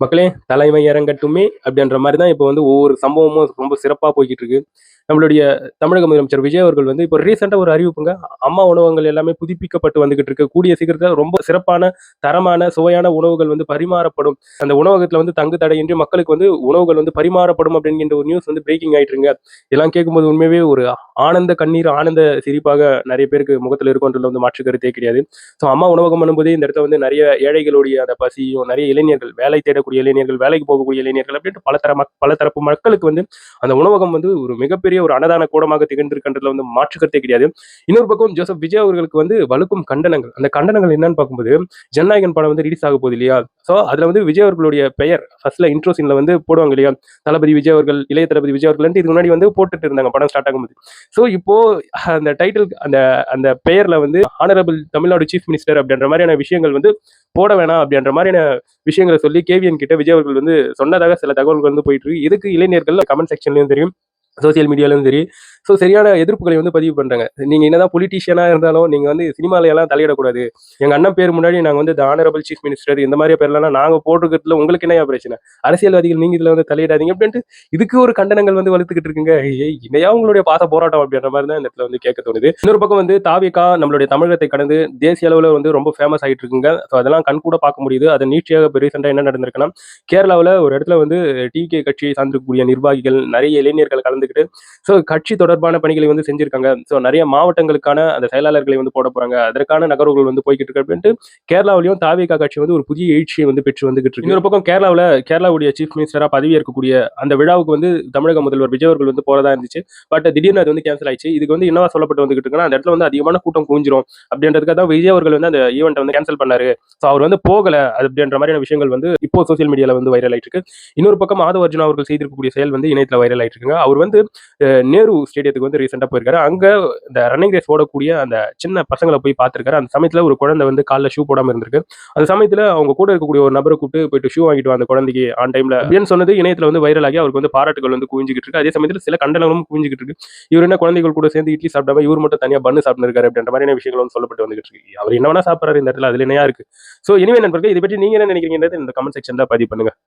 மக்களே தலைமை இறங்கட்டுமே அப்படின்ற மாதிரி தான் இப்போ வந்து ஒவ்வொரு சம்பவமும் ரொம்ப சிறப்பாக போய்கிட்டு இருக்கு. நம்மளுடைய தமிழக முதலமைச்சர் விஜய் அவர்கள் வந்து இப்போ ரீசெண்டாக ஒரு அறிவிப்புங்க. அம்மா உணவகங்கள் எல்லாமே புதுப்பிக்கப்பட்டு வந்துகிட்டு இருக்கு. கூடிய சீக்கிரத்தில் ரொம்ப சிறப்பான தரமான சுவையான உணவுகள் வந்து பரிமாறப்படும். அந்த உணவகத்தில் வந்து தங்கு தடையின்றி மக்களுக்கு வந்து உணவுகள் வந்து பரிமாறப்படும் அப்படிங்கிற ஒரு நியூஸ் வந்து பிரேக்கிங் ஆயிட்டு இருங்க. இதெல்லாம் கேட்கும்போது உண்மையாவே ஒரு ஆனந்த கண்ணீர் ஆனந்த சிரிப்பாக நிறைய பேருக்கு முகத்தில் இருக்கும்ன்றதுல வந்து மாற்று கருத்தே கிடையாது. ஸோ அம்மா உணவகம் பண்ணும்போது இந்த இடத்துல வந்து நிறைய ஏழைகளுடைய அந்த பசியும் நிறைய இளைஞர்கள் வேலை தேடக்கூடிய இளைஞர்கள் வேலைக்கு போகக்கூடிய இளைஞர்கள் அப்படின்ட்டு பல தரப்பு மக்களுக்கு வந்து அந்த உணவகம் வந்து ஒரு மிகப்பெரிய ஒரு அன்னதான கூடமாக திகழ்ந்திருக்கின்றதுல வந்து மாற்று கருத்தே கிடையாது. இன்னொரு பக்கம் ஜோசப் விஜய் அவர்களுக்கு வந்து வலுக்கும் கண்டனங்கள். அந்த கண்டனங்கள் என்னன்னு பார்க்கும்போது ஜனநாயகன் படம் வந்து ரிலீஸ் ஆக போகுது இல்லையா? ஸோ அதுல வந்து விஜய் அவர்களுடைய பெயர் ஃபர்ஸ்ட்ல இன்ட்ரோ சீன்ல வந்து போடுவாங்க இல்லையா? தளபதி விஜய் அவர்கள், இளைய தளபதி விஜய் அவர்கள் இதுக்கு முன்னாடி வந்து போட்டுட்டு இருந்தாங்க படம் ஸ்டார்ட் ஆகும்போது. ஸோ இப்போ அந்த டைட்டில் அந்த அந்த பெயர்ல வந்து ஹானரபிள் தமிழ்நாடு சீஃப் மினிஸ்டர் அப்படின்ற மாதிரியான விஷயங்கள் வந்து போட வேணாம் அப்படின்ற மாதிரியான விஷயங்களை சொல்லி கேவிஎன் கிட்ட விஜய் அவர்கள் வந்து சொன்னதாக சில தகவல்கள் வந்து போயிட்டு இருக்கு. இதுக்கு இளைஞர்கள் கமெண்ட் செக்ஷன்லயும் தெரியும், சோசியல் மீடியாலும் சரி. ஸோ சரியான எதிர்ப்புகளை வந்து பதிவு பண்றாங்க. நீங்க என்னதான் பொலிட்டீஷியனா இருந்தாலும் நீங்க வந்து சினிமால எல்லாம் தலையிடக்கூடாது. எங்க அண்ணன் பேர் முன்னாடி நாங்க வந்து த ஆனரபிள் சீஃப் மினிஸ்டர் இந்த மாதிரி பேர்லாம் நாங்க போட்டுக்கிறதுல உங்களுக்கு என்ன பிரச்சனை? அரசியல்வாதிகள் நீங்க இதுல வந்து தலையிடாதீங்க அப்படின்ட்டு இதுக்கு ஒரு கண்டனங்கள் வந்து வலுத்துக்கிட்டு இருக்குங்க. இணையா உங்களுடைய பாச போராட்டம் அப்படின்ற மாதிரி தான் இந்த இடத்துல வந்து கேட்க தோணுது. இன்னொரு பக்கம் வந்து தாவேகா நம்மளுடைய தமிழகத்தை கடந்து தேசிய அளவில் வந்து ரொம்ப ஃபேமஸ் ஆகிட்டு இருக்குங்க. ஸோ அதெல்லாம் கண் கூட பார்க்க முடியுது. அதை நீட்சியாக இப்போ ரீசெண்டாக என்ன நடந்திருக்குன்னா, கேரளாவில் ஒரு இடத்துல வந்து டிகே கட்சியை சார்ந்திருக்கக்கூடிய நிர்வாகிகள் நிறைய இளைஞர்கள் கலந்துக்கிட்டு ஸோ கட்சி தொடர்பான பணிகளை வந்து செஞ்சிருக்காங்க. ஸோ நிறைய மாவட்டங்களுக்கான அந்த செயலாளர்களை வந்து போட போறாங்க. அதற்கான நகர்வுகள் வந்து போய்கிட்டு இருக்கு அப்படின்ட்டு கேரளாவிலையும் தாவேகா கட்சி வந்து ஒரு புதிய எழுச்சியை வந்து பெற்று வந்துகிட்டு இருக்கு. இன்னொரு பக்கம் கேரளாவுடைய சீஃப் மினிஸ்டரா பதவி ஏற்கக்கூடிய அந்த விழாவுக்கு வந்து தமிழக முதல்வர் விஜய் அவர்கள் வந்து போறதா இருந்துச்சு. பட் திடீர்னு அது வந்து கேன்சல் ஆயிடுச்சு. இதுக்கு வந்து என்னவா சொல்லப்பட்டு வந்துகிட்டு இருக்குன்னா, அந்த இடத்துல வந்து அதிகமான கூட்டம் குவிஞ்சிரும் அப்படின்றதுக்காக தான் விஜய் அவர்கள் வந்து அந்த ஈவெண்ட் வந்து கேன்சல் பண்ணாரு. ஸோ அவர் வந்து போகல அப்படின்ற மாதிரியான விஷயங்கள் வந்து இப்போ சோசியல் மீடியால வந்து வைரல் ஆயிட்டு இருக்கு. இன்னொரு பக்கம் ஆதவ அர்ஜுனா அவர்கள் செய்திருக்கக்கூடிய செயல் வந்து இணையத்தில் வைரல் ஆயிட்டு இருக்குங்க. அவர் வந்து நேரு ஸ்டேடியத்துக்கு வந்து ரீசெண்டாக போயிருக்காரு. அங்க இந்த ரன்னிங் ரேஸ் ஓடக்கூடிய அந்த சின்ன பசங்களை போய் பார்த்திருக்காரு. அந்த சமயத்துல ஒரு குழந்தை வந்து காலில் ஷூ போடாம இருந்திருக்கு. அந்த சமயத்துல அவங்க கூட இருக்கக்கூடிய ஒரு நபரை கூப்பிட்டு போயிட்டு ஷூ வாங்கிட்டு அந்த குழந்தைக்கு ஆன் டைம்ல அப்படின்னு சொன்னது இணையத்துல வந்து வைரல் ஆகி அவருக்கு வந்து பாராட்டுகள் வந்து குவிஞ்சிக்கிட்டு இருக்கு. அதே சமயத்துல சில கண்டனங்களும் குவிஞ்சிக்கிட்டு இருக்கு. இவர் என்ன குழந்தைகள் கூட சேர்ந்து இட்லி சாப்பிடாம இவர் மட்டும் தனியா பண்ணு சாப்பிட்டு இருக்காரு அப்படின்ற மாதிரியான விஷயங்கள் வந்து சொல்லப்பட்டு வந்துகிட்டு இருக்கு. அவர் என்ன வேணா சாப்பிட்றாரு இந்த இடத்துல, அதுல என்னையா இருக்கு? ஸோ இனிமே நண்பர்கள் இதை பற்றி நீங்க என்ன நினைக்கிறீங்கன்றது இந்த கமெண்ட் செக்ஷன்ல பதிவு பண்ணுங்க.